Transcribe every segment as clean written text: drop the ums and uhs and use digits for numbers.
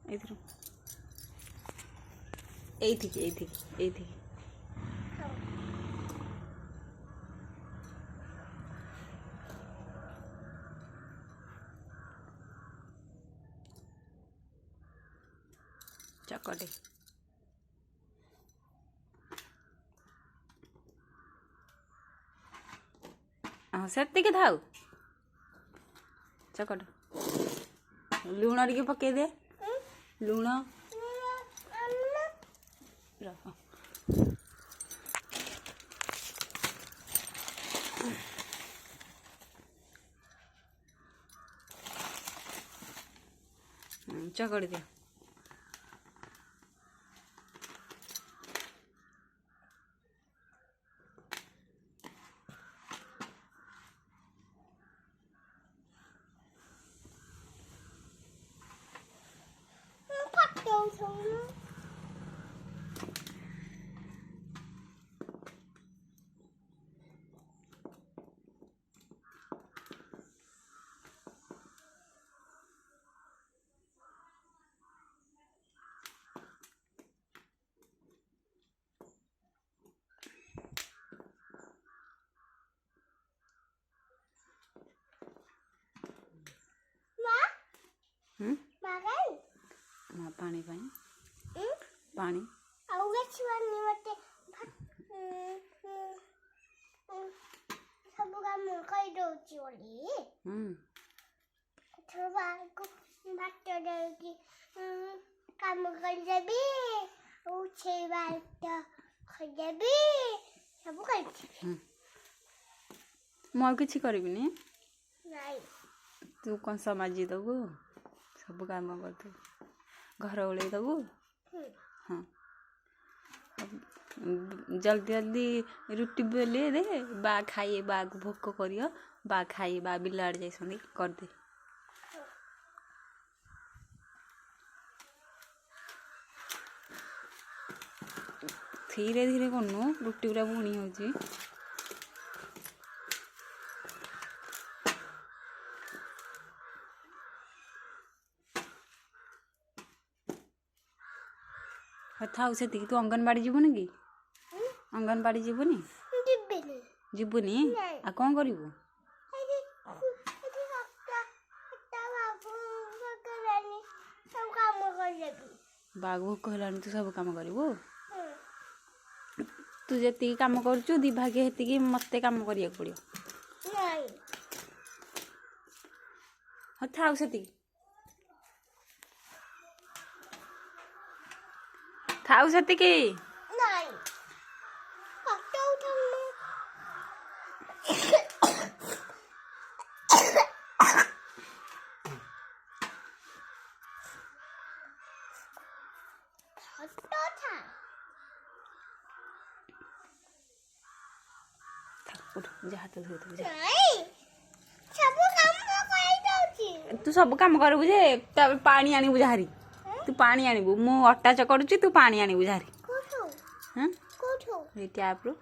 ଏଇଥିରୁ ଏଇଠିକି ଚକଟି ସେତିକି ଥାଉ ଚକଟ ଲୁଣ ଟିକେ ପକେଇ ଦେ ଲୁଣ ଚକଟି ଦିଅ पानी पानी सब काम कर दउची ओली थोड़ा भात देकी काम कर देबी उछे भात खा देबी सब कर मैं किसी करबिनी नहीं तू कौन समाजी दबु सब काम कर घर ओले दबु हाँ जल्दी जल्दी रुटी बेले दे बा खाइए बा भोक करियो बा खाइए बा बिलाड़ जाइसंदी कर दे धीरे धीरे करनु रुटी पूरा बुणी होची था से तू अंगनवाड़ी जीवनी कि अंगनवाड़ी जीवनी जीवनी आ कौन करू बाग भोक है तू सब कम करू तू जी कम कर दी भागे हेती मत कम करा पड़ो था से थाउ सेतिकी नहीं तू सब काम करबू जे पानी आनिबू जहारी तू पानी आनिबू मु अट्टा चकड़ुची तू पानी आनिबू जहारी हाँ टैप रू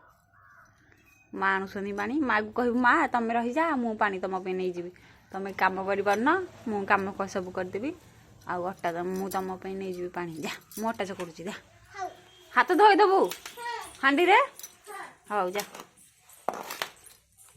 माँ आणुनी पानी माँ को कहबू माँ तुम रही जा मु पानी तुम नहीं जीवी तुम कम कर मु कम सब करदेवी आउ अट्टा मु तुम नहीं जीवी पानी जा मु अट्टा चकड़ुची जा हाथ धोईदेबू हांडी रे हौ जा।